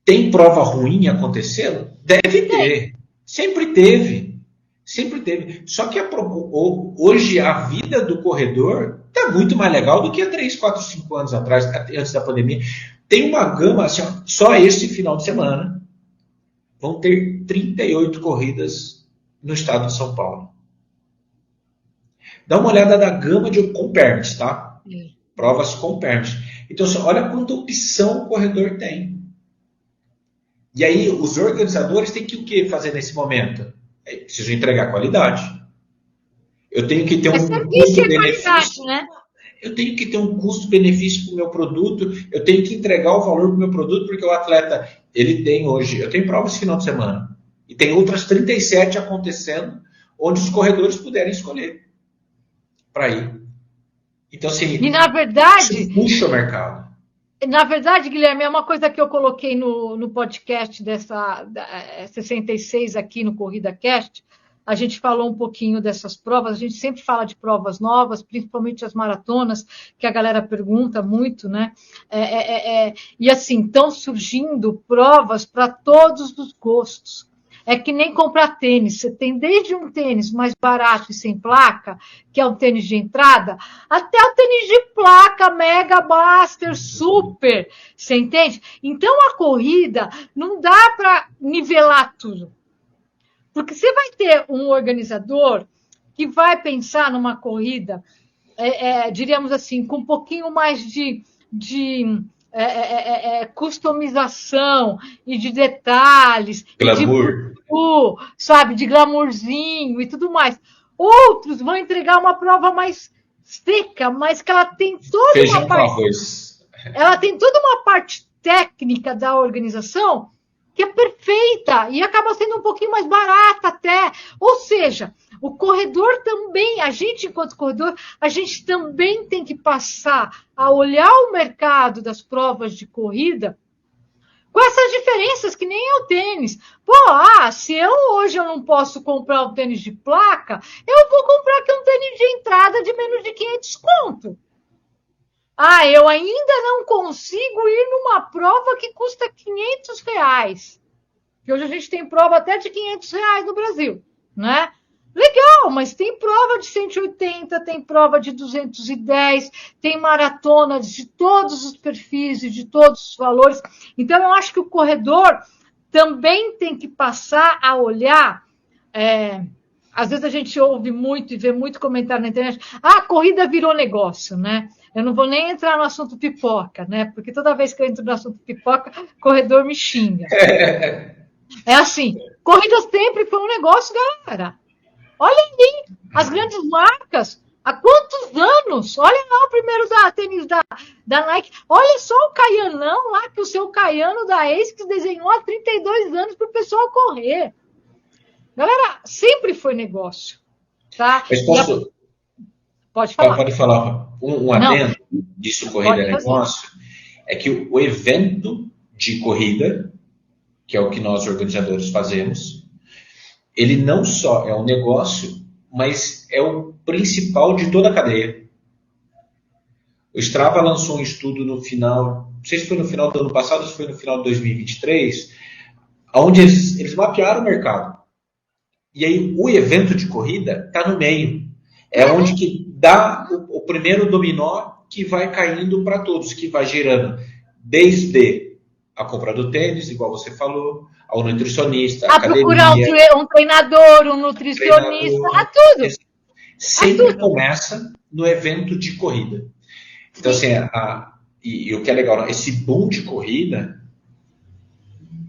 Tem prova ruim acontecendo? Deve ter. Sempre teve. Só que hoje a vida do corredor está muito mais legal do que há 3, 4, 5 anos atrás, antes da pandemia. Tem uma gama, assim, só esse final de semana vão ter 38 corridas no estado de São Paulo. Dá uma olhada na gama com permits, tá? Provas com permits. Então, olha quanta opção o corredor tem. E aí, os organizadores têm que o que fazer nesse momento? Preciso entregar qualidade. Eu tenho que ter um custo-benefício. Né? Eu tenho que ter um custo-benefício para o meu produto. Eu tenho que entregar o valor para o meu produto, porque o atleta, ele tem hoje... Eu tenho provas esse final de semana. E tem outras 37 acontecendo, onde os corredores puderem escolher para ir. Então, assim... E, na verdade... Isso puxa o mercado. Na verdade, Guilherme, é uma coisa que eu coloquei no podcast dessa 66 aqui no Corrida Cast. A gente falou um pouquinho dessas provas. A gente sempre fala de provas novas, principalmente as maratonas, que a galera pergunta muito, né? E assim, estão surgindo provas para todos os gostos. É que nem comprar tênis. Você tem desde um tênis mais barato e sem placa, que é um tênis de entrada, até o tênis de placa, Mega Blaster, Super. Você entende? Então, a corrida não dá para nivelar tudo. Porque você vai ter um organizador que vai pensar numa corrida, diríamos assim, com um pouquinho mais de de customização e de detalhes, glamour, sabe, de glamourzinho e tudo mais. Outros vão entregar uma prova mais seca, mas que ela tem toda feijão uma parte, com arroz. ela tem toda uma parte técnica da organização que é perfeita e acaba sendo um pouquinho mais barata até. Ou seja, o corredor também, a gente enquanto corredor, a gente também tem que passar a olhar o mercado das provas de corrida com essas diferenças que nem é o tênis. Pô, se hoje eu não posso comprar um tênis de placa, eu vou comprar aqui um tênis de entrada de menos de 500 conto. Eu ainda não consigo ir numa prova que custa R$500. Que hoje a gente tem prova até de R$500 no Brasil, né? Legal, mas tem prova de 180, tem prova de 210, tem maratonas de todos os perfis e de todos os valores. Então, eu acho que o corredor também tem que passar a olhar. Às vezes a gente ouve muito e vê muito comentário na internet. A corrida virou negócio, né? Eu não vou nem entrar no assunto pipoca, né? Porque toda vez que eu entro no assunto pipoca, o corredor me xinga. É assim, corrida sempre foi um negócio, galera. Olha aí, as grandes marcas, há quantos anos? Olha lá o primeiro tênis da Nike. Olha só o Caianão lá, que o seu Caiano da ASICS desenhou há 32 anos para o pessoal correr. Galera, sempre foi negócio. Tá? Mas posso... Pode falar. Pode falar. Um adendo disso, corrida é negócio, é que o evento de corrida, que é o que nós organizadores fazemos, ele não só é um negócio, mas é o principal de toda a cadeia. O Strava lançou um estudo no final, não sei se foi no final do ano passado ou se foi no final de 2023, onde eles mapearam o mercado. E aí o evento de corrida está no meio. É onde que dá o primeiro dominó que vai caindo para todos, que vai gerando desde a compra do tênis, igual você falou, ao nutricionista, a procurar um treinador, um nutricionista, a tudo. Sempre começa no evento de corrida. Então, assim, e o que é legal, esse boom de corrida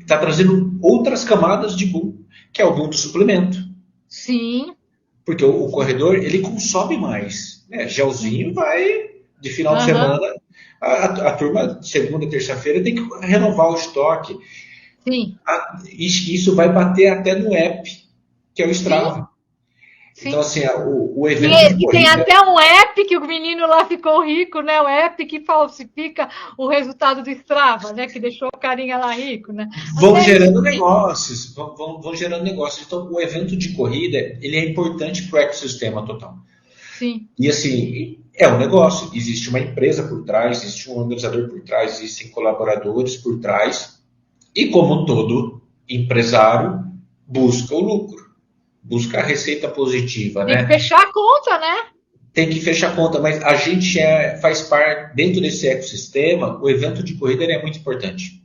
está trazendo outras camadas de boom, que é o boom do suplemento. Sim. Porque o corredor, ele consome mais. Né? Gelzinho vai, de final de semana, a turma, segunda e terça-feira, tem que renovar o estoque. Sim. Isso vai bater até no app, que é o Strava. Sim. Então, assim, o evento de corrida... Tem até um app que o menino lá ficou rico, né? O app que falsifica o resultado do Strava, né? Que deixou o carinha lá rico, né? Vão gerando negócios, vão gerando negócios. Então, o evento de corrida, ele é importante para o ecossistema total. Sim. E, assim, é um negócio. Existe uma empresa por trás, existe um organizador por trás, existem colaboradores por trás. E, como todo empresário, busca o lucro. Buscar a receita positiva, né? Tem que fechar a conta, né? Tem que fechar a conta, mas a gente faz parte, dentro desse ecossistema, o evento de corrida é muito importante.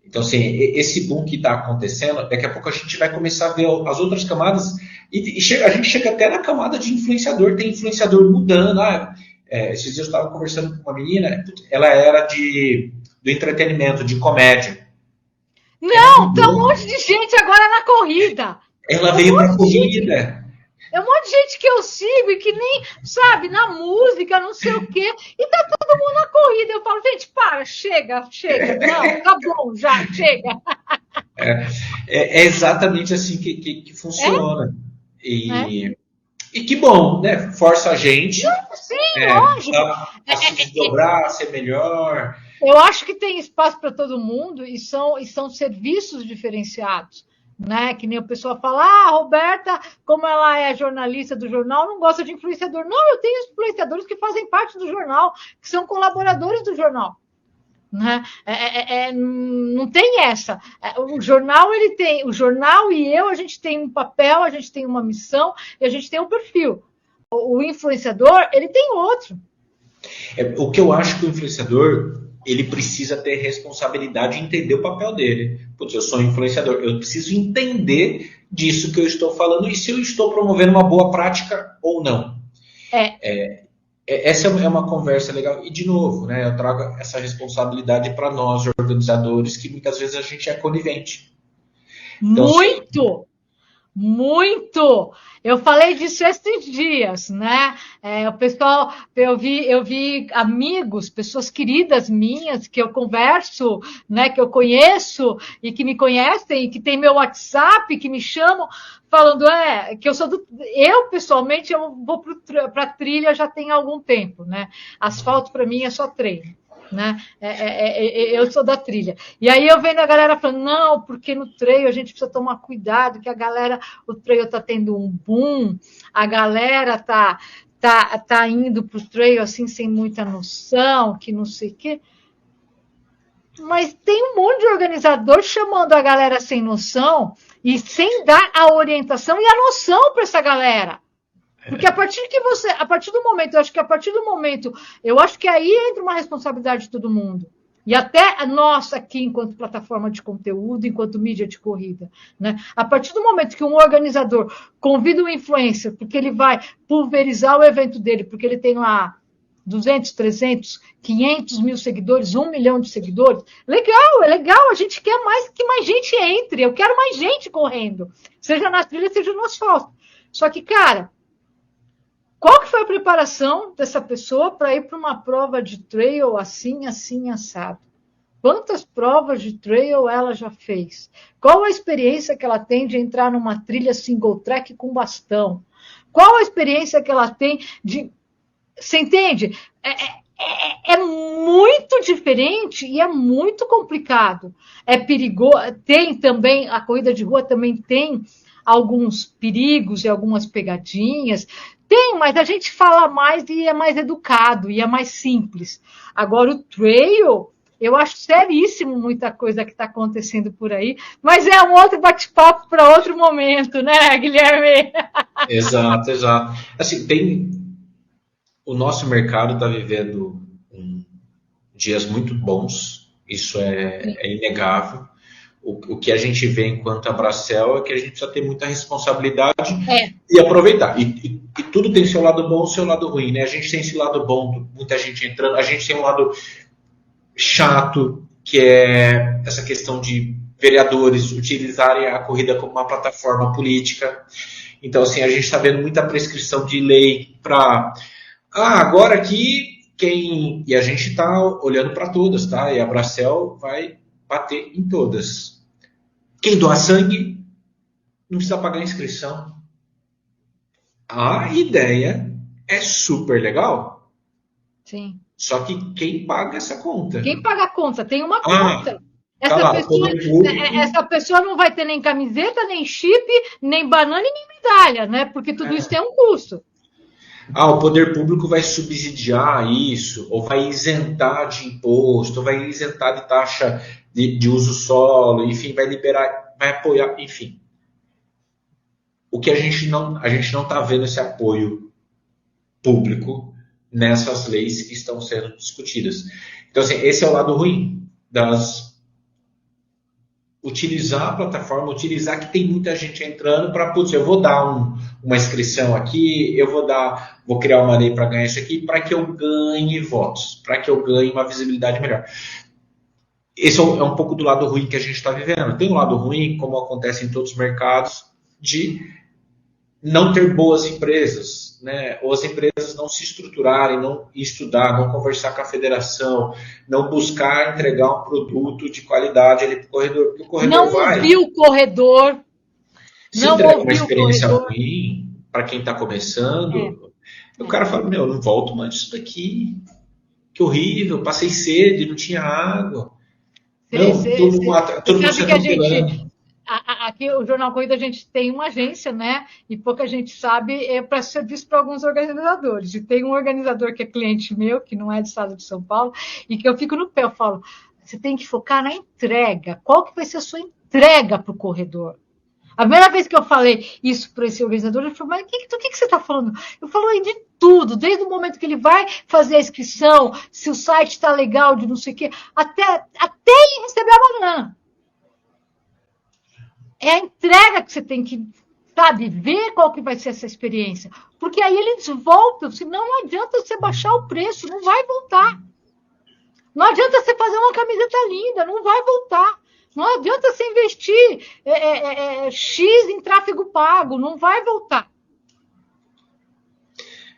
Então, assim, esse boom que está acontecendo, daqui a pouco a gente vai começar a ver as outras camadas, e a gente chega até na camada de influenciador, tem influenciador mudando. Esses dias eu estava conversando com uma menina, ela era do entretenimento, de comédia. Não, tem um monte de gente agora na corrida. Ela veio para a corrida. É um monte de gente que eu sigo e que nem, sabe, na música, não sei o quê. E tá todo mundo na corrida. Eu falo, gente, chega. Não, tá bom, já, chega. É exatamente assim que funciona. E que bom, né? Força a gente. Sim, lógico. A se desdobrar, a ser melhor. Eu acho que tem espaço para todo mundo e são serviços diferenciados. Né? Que nem o pessoal fala, a Roberta, como ela é jornalista do jornal, não gosta de influenciador. Não, eu tenho influenciadores que fazem parte do jornal, que são colaboradores do jornal. Né? Não tem essa. O jornal, o jornal e a gente tem um papel, a gente tem uma missão e a gente tem um perfil. O influenciador, ele tem outro. O que eu acho que o influenciador, ele precisa ter responsabilidade e entender o papel dele. Putz, eu sou um influenciador, eu preciso entender disso que eu estou falando e se eu estou promovendo uma boa prática ou não. essa é uma conversa legal. E, de novo, né, eu trago essa responsabilidade para nós, organizadores, que muitas vezes a gente é conivente. Então, Muito! Muito! Eu falei disso esses dias, né? O pessoal, eu vi amigos, pessoas queridas minhas que eu converso, né? Que eu conheço e que me conhecem e que tem meu WhatsApp, que me chamam, falando que eu sou eu pessoalmente eu vou para trilha já tem algum tempo, né? Asfalto para mim é só treino. Né? Eu sou da trilha. E aí eu vendo a galera falando, não, porque no trail a gente precisa tomar cuidado, que o trail está tendo um boom, a galera tá indo para o trail assim sem muita noção, que não sei o quê. Mas tem um monte de organizador chamando a galera sem noção e sem dar a orientação e a noção para essa galera. Porque a partir do momento, eu acho que aí entra uma responsabilidade de todo mundo. E até nós aqui, enquanto plataforma de conteúdo, enquanto mídia de corrida. Né? A partir do momento que um organizador convida um influencer, porque ele vai pulverizar o evento dele, porque ele tem lá 200, 300, 500 mil seguidores, 1 milhão de seguidores, legal, é legal, a gente quer que mais gente entre, eu quero mais gente correndo, seja na trilha, seja no asfalto. Só que, cara, qual que foi a preparação dessa pessoa para ir para uma prova de trail assim, assim, assado? Quantas provas de trail ela já fez? Qual a experiência que ela tem de entrar numa trilha single track com bastão? Qual a experiência que ela tem de... Você entende? É muito diferente e é muito complicado. É perigoso. Tem também, a corrida de rua também tem alguns perigos e algumas pegadinhas. Tem, mas a gente fala mais e é mais educado e é mais simples. Agora, o trail, eu acho seríssimo muita coisa que está acontecendo por aí, mas é um outro bate-papo para outro momento, né, Guilherme? Exato, exato. Assim, o nosso mercado está vivendo dias muito bons, isso é inegável. O que a gente vê enquanto Abracel é que a gente precisa ter muita responsabilidade e aproveitar. E tudo tem seu lado bom e seu lado ruim, né? A gente tem esse lado bom, muita gente entrando, a gente tem um lado chato, que é essa questão de vereadores utilizarem a corrida como uma plataforma política. Então, assim, a gente está vendo muita prescrição de lei para... agora aqui, E a gente está olhando para todas, tá? E a Abracel vai bater em todas. Quem doar sangue não precisa pagar inscrição. A ideia é super legal. Sim. Só que quem paga essa conta? Quem paga a conta? Tem uma conta. Essa pessoa não vai ter nem camiseta, nem chip, nem banana e nem medalha, né? Porque tudo isso tem um custo. O poder público vai subsidiar isso, ou vai isentar de imposto, ou vai isentar de taxa de uso solo, enfim, vai liberar, vai apoiar, enfim. O que a gente não está vendo esse apoio público nessas leis que estão sendo discutidas. Então, assim, esse é o lado ruim utilizar a plataforma, utilizar que tem muita gente entrando para, eu vou dar uma inscrição aqui, vou criar uma lei para ganhar isso aqui, para que eu ganhe votos, para que eu ganhe uma visibilidade melhor. Esse é um pouco do lado ruim que a gente está vivendo. Tem um lado ruim, como acontece em todos os mercados, de não ter boas empresas, né? Ou as empresas não se estruturarem, não estudar, não conversar com a federação, não buscar entregar um produto de qualidade ali para o corredor. O corredor não ouvir o corredor. Se entrega uma experiência ruim para quem está começando, o cara fala, não volto mais disso daqui. Que horrível, passei sede, não tinha água. Todo mundo se atropelando. Aqui, o Jornal Corrida, a gente tem uma agência, né? E pouca gente sabe, para serviço para alguns organizadores. E tem um organizador que é cliente meu, que não é do estado de São Paulo, e que eu fico no pé, eu falo, você tem que focar na entrega. Qual que vai ser a sua entrega para o corredor? A primeira vez que eu falei isso para esse organizador, ele falou, mas do que você está falando? Eu falo de tudo, desde o momento que ele vai fazer a inscrição, se o site está legal, de não sei o quê, até ele receber a banana. É a entrega que você tem que, ver qual que vai ser essa experiência. Porque aí eles voltam, senão não adianta você baixar o preço, não vai voltar. Não adianta você fazer uma camiseta linda, não vai voltar. Não adianta você investir X em tráfego pago, não vai voltar.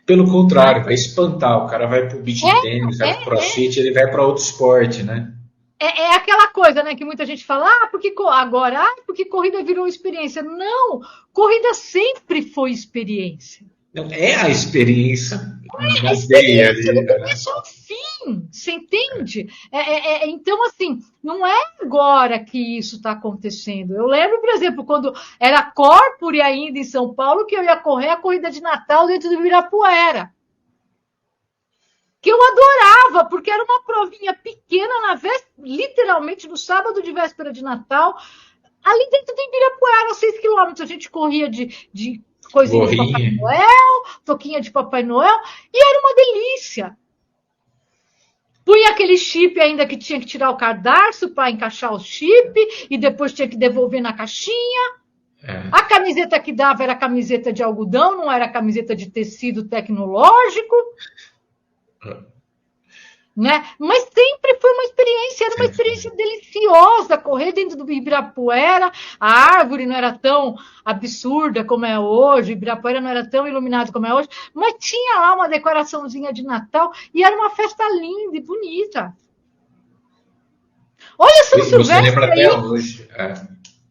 Pelo contrário, vai espantar. O cara vai pro beach tennis, vai pro crossfit, ele vai para outro esporte, né? É aquela coisa, né, que muita gente fala, porque corrida virou experiência. Não, corrida sempre foi experiência. Não, é a experiência a experiência do começo ao fim, você entende? Então, assim, não é agora que isso está acontecendo. Eu lembro, por exemplo, quando era Corpore ainda em São Paulo, que eu ia correr a corrida de Natal dentro do Ibirapuera. Que eu adorava, porque era uma provinha pequena, literalmente no sábado de véspera de Natal, ali dentro do Ibirapuera, 6 quilômetros, a gente corria de coisinha de Papai Noel, toquinha de Papai Noel, e era uma delícia. Punha aquele chip ainda que tinha que tirar o cadarço para encaixar o chip, e depois tinha que devolver na caixinha. A camiseta que dava era camiseta de algodão, não era camiseta de tecido tecnológico. Né? Mas sempre foi uma experiência, era uma experiência deliciosa, correr dentro do Ibirapuera, a árvore não era tão absurda como é hoje, o Ibirapuera não era tão iluminado como é hoje, mas tinha lá uma decoraçãozinha de Natal e era uma festa linda e bonita. Olha São Silvestre aí, hoje.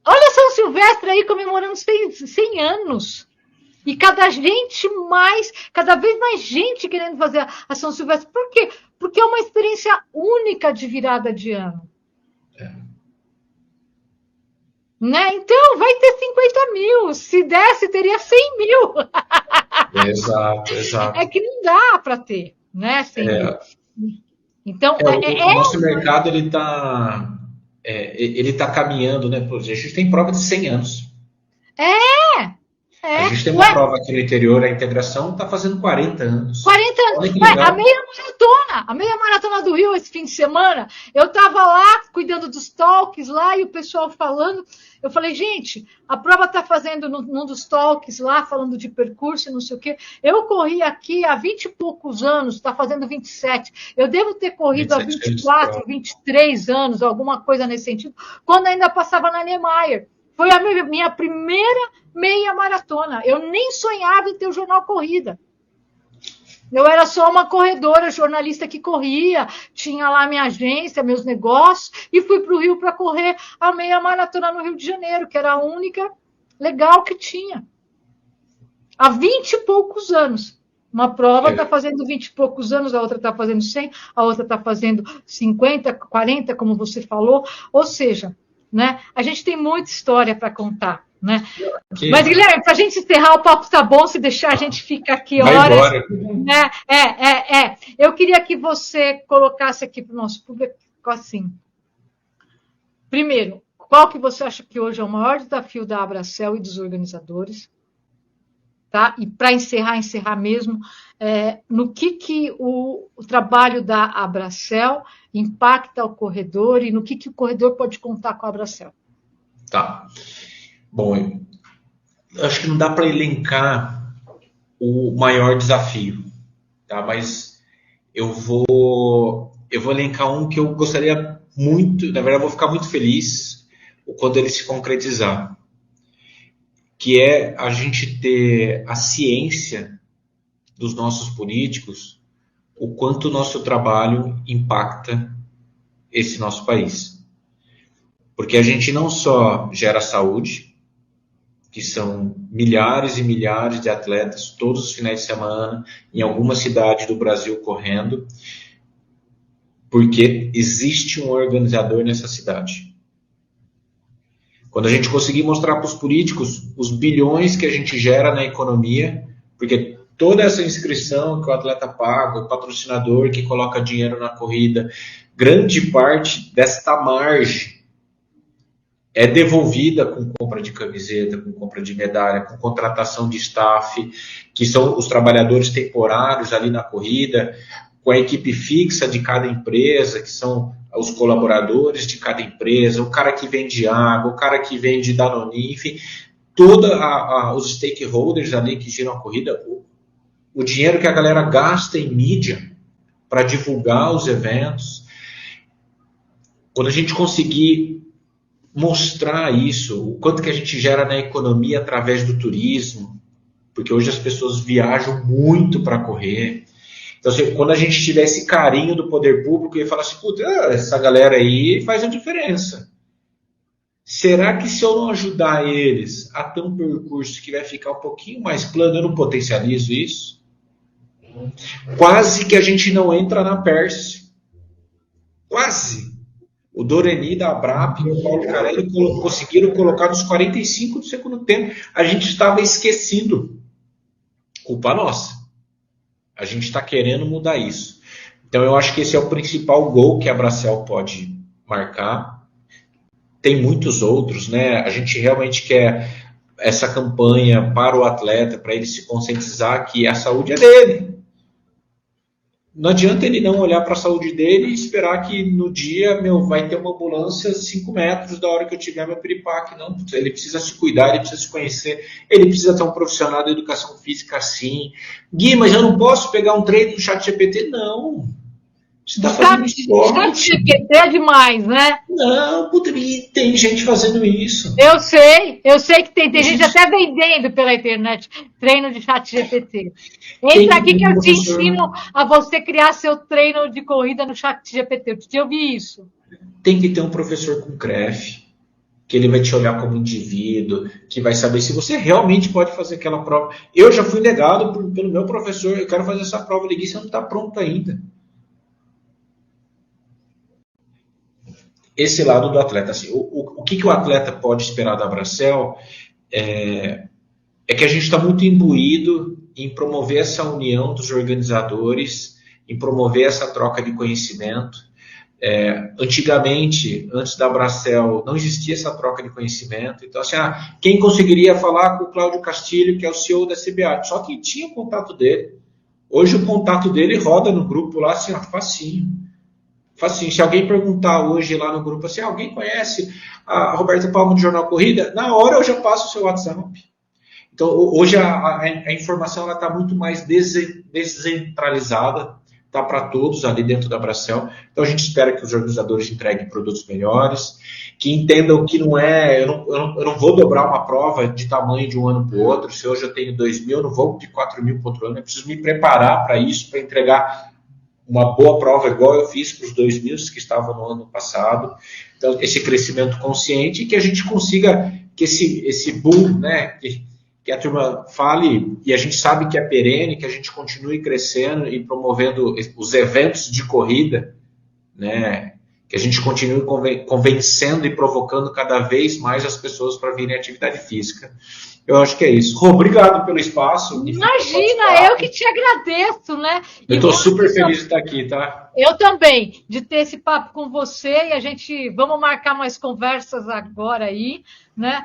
Olha São Silvestre aí comemorando 100 anos. E cada vez mais gente querendo fazer a São Silvestre. Por quê? Porque é uma experiência única de virada de ano. Né? Então, vai ter 50 mil. Se desse, teria 100 mil. Exato. É que não dá para ter, né? 100 mil. Então, o nosso mercado, ele tá caminhando, né? A gente tem prova de 100 anos. A gente tem uma prova aqui no interior, a integração está fazendo 40 anos. 40 anos. A meia maratona do Rio esse fim de semana, eu estava lá cuidando dos talks lá e o pessoal falando. Eu falei, gente, a prova está fazendo num dos talks lá, falando de percurso e não sei o quê. Eu corri aqui há 20 e poucos anos, está fazendo 27. Eu devo ter corrido há 24, 23 anos, alguma coisa nesse sentido, quando ainda passava na Niemeyer. Foi a minha primeira meia maratona. Eu nem sonhava em ter o jornal Corrida. Eu era só uma corredora, jornalista que corria, tinha lá minha agência, meus negócios, e fui para o Rio para correr a meia maratona no Rio de Janeiro, que era a única legal que tinha. Há 20 e poucos anos. Uma prova está fazendo 20 e poucos anos, a outra está fazendo 100, a outra está fazendo 50, 40, como você falou. Ou seja, né, a gente tem muita história para contar. Né? Mas, Guilherme, para a gente encerrar, o papo tá bom, se deixar a gente fica aqui horas. Né? Eu queria que você colocasse aqui para o nosso público assim. Primeiro, qual que você acha que hoje é o maior desafio da Abracel e dos organizadores? Tá? E para encerrar mesmo, no que o trabalho da Abracel impacta o corredor e no que o corredor pode contar com a Abracel? Tá. Bom, eu acho que não dá para elencar o maior desafio, tá? Mas eu vou elencar um que eu gostaria muito, na verdade eu vou ficar muito feliz quando ele se concretizar, que é a gente ter a ciência dos nossos políticos, o quanto o nosso trabalho impacta esse nosso país. Porque a gente não só gera saúde, que são milhares e milhares de atletas todos os finais de semana, em alguma cidade do Brasil correndo, porque existe um organizador nessa cidade. Quando a gente conseguir mostrar para os políticos os bilhões que a gente gera na economia, porque toda essa inscrição que o atleta paga, o patrocinador que coloca dinheiro na corrida, grande parte desta margem é devolvida com compra de camiseta, com compra de medalha, com contratação de staff, que são os trabalhadores temporários ali na corrida, com a equipe fixa de cada empresa, que são os colaboradores de cada empresa, o cara que vende água, o cara que vende Danone, enfim, todos os stakeholders ali que giram a corrida, o dinheiro que a galera gasta em mídia para divulgar os eventos, quando a gente conseguir mostrar isso, o quanto que a gente gera na economia através do turismo, porque hoje as pessoas viajam muito para correr. Então, assim, quando a gente tiver esse carinho do poder público e falar assim, puta, essa galera aí faz a diferença. Será que se eu não ajudar eles a ter um percurso que vai ficar um pouquinho mais plano, eu não potencializo isso? Quase que a gente não entra na Pérsia. Quase. O Doreni da Abrap e o Paulo Carelli conseguiram colocar nos 45 do segundo tempo. A gente estava esquecido. Culpa nossa. A gente está querendo mudar isso. Então eu acho que esse é o principal gol que a Bracell pode marcar. Tem muitos outros, né? A gente realmente quer essa campanha para o atleta, para ele se conscientizar que a saúde é dele. Não adianta ele não olhar para a saúde dele e esperar que no dia vai ter uma ambulância a 5 metros da hora que eu tiver meu piripaque. Não, ele precisa se cuidar, ele precisa se conhecer, ele precisa ter um profissional de educação física assim. Gui, mas eu não posso pegar um treino do ChatGPT? Não. Você está fazendo esporte. ChatGPT é demais, né? Não, puta, tem gente fazendo isso. Eu sei que tem gente até vendendo pela internet treino de ChatGPT. Entra aqui que eu te ensino a você criar seu treino de corrida no ChatGPT. Eu vi isso. Tem que ter um professor com CREF, que ele vai te olhar como indivíduo, que vai saber se você realmente pode fazer aquela prova. Eu já fui negado pelo meu professor, eu quero fazer essa prova, ele disse, você não está pronto ainda. Esse lado do atleta. Assim, o que o atleta pode esperar da Bracell é que a gente está muito imbuído em promover essa união dos organizadores, em promover essa troca de conhecimento. Antigamente, antes da Bracell, não existia essa troca de conhecimento. Então, assim, quem conseguiria falar com o Cláudio Castilho, que é o CEO da CBAT? Só quem tinha o contato dele. Hoje o contato dele roda no grupo lá, assim, facinho. Assim, se alguém perguntar hoje lá no grupo assim, alguém conhece a Roberta Palma do Jornal Corrida? Na hora eu já passo o seu WhatsApp. Então, hoje a informação está muito mais descentralizada, está para todos ali dentro da Bracell. Então, a gente espera que os organizadores entreguem produtos melhores, que entendam que não é... Eu não vou dobrar uma prova de tamanho de um ano para o outro. Se hoje eu tenho 2.000, eu não vou de 4.000 para outro ano. Eu preciso me preparar para isso, para entregar uma boa prova igual eu fiz para os 2.000 que estavam no ano passado. Então, esse crescimento consciente, que a gente consiga que esse boom, né, que a turma fale, e a gente sabe que é perene, que a gente continue crescendo e promovendo os eventos de corrida, né, que a gente continue convencendo e provocando cada vez mais as pessoas para virem à atividade física. Eu acho que é isso. Rô, obrigado pelo espaço. Imagina, eu que te agradeço, né? Eu estou super feliz de estar aqui, tá? Eu também, de ter esse papo com você, e a gente vamos marcar mais conversas agora aí, né?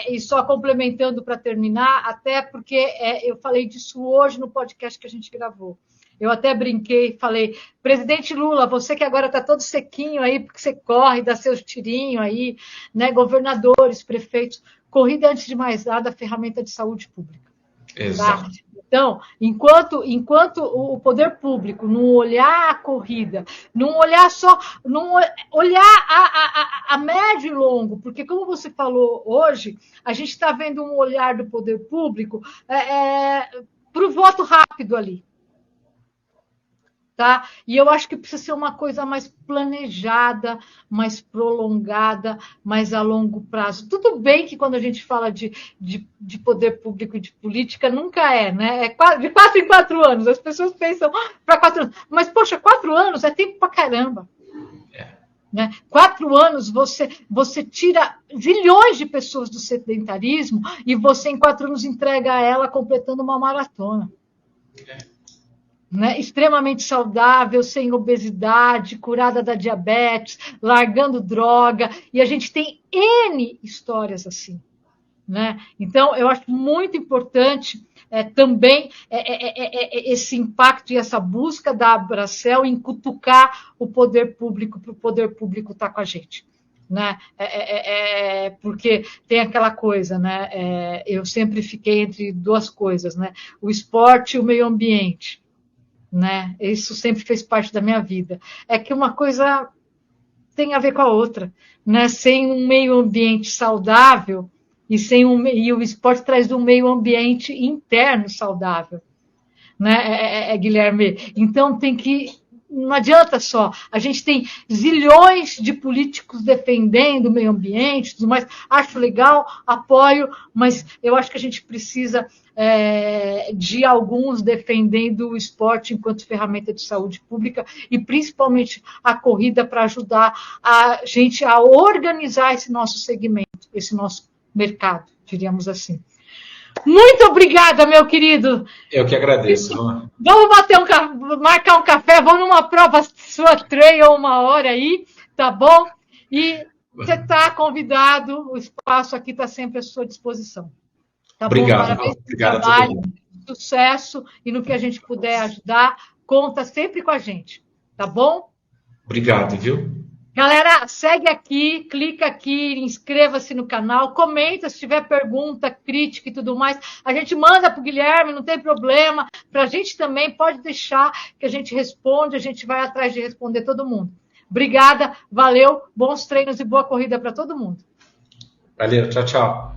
E só complementando para terminar, até porque eu falei disso hoje no podcast que a gente gravou. Eu até brinquei, falei, presidente Lula, você que agora está todo sequinho aí, porque você corre, dá seus tirinhos aí, né? Governadores, prefeitos, corrida, antes de mais nada, ferramenta de saúde pública. Exato. Tá? Então, enquanto o poder público não olhar a corrida, não olhar só, não olhar a médio e longo, porque como você falou hoje, a gente está vendo um olhar do poder público para o voto rápido ali. Tá? E eu acho que precisa ser uma coisa mais planejada, mais prolongada, mais a longo prazo. Tudo bem que quando a gente fala de poder público e de política, nunca né? É de 4 em 4 anos. As pessoas pensam para 4 anos. Mas, poxa, 4 anos é tempo para caramba. Né? 4 anos você tira zilhões de pessoas do sedentarismo e você, em 4 anos, entrega ela completando uma maratona. Né? Extremamente saudável, sem obesidade, curada da diabetes, largando droga, e a gente tem N histórias assim. Né? Então, eu acho muito importante também esse impacto e essa busca da Bracell em cutucar o poder público, para o poder público estar com a gente. né? Porque tem aquela coisa, né? Eu sempre fiquei entre duas coisas, né? O esporte e o meio ambiente, né? Isso sempre fez parte da minha vida. É que uma coisa tem a ver com a outra, né? Sem um meio ambiente saudável e o esporte traz um meio ambiente interno saudável, né, Guilherme? Então tem que. Não adianta só. A gente tem zilhões de políticos defendendo o meio ambiente, tudo mais. Acho legal, apoio, mas eu acho que a gente precisa de alguns defendendo o esporte enquanto ferramenta de saúde pública e principalmente a corrida para ajudar a gente a organizar esse nosso segmento, esse nosso mercado, diríamos assim. Muito obrigada, meu querido. Eu que agradeço. Vamos marcar um café, vamos numa prova sua trail 1 hora aí, tá bom? E você está convidado, o espaço aqui está sempre à sua disposição. Tá obrigado. Bom? Parabéns pelo trabalho, sucesso, e no que a gente puder ajudar, conta sempre com a gente, tá bom? Obrigado, viu? Galera, segue aqui, clica aqui, inscreva-se no canal, comenta se tiver pergunta, crítica e tudo mais. A gente manda para o Guilherme, não tem problema. Para a gente também, pode deixar que a gente responde, a gente vai atrás de responder todo mundo. Obrigada, valeu, bons treinos e boa corrida para todo mundo. Valeu, tchau, tchau.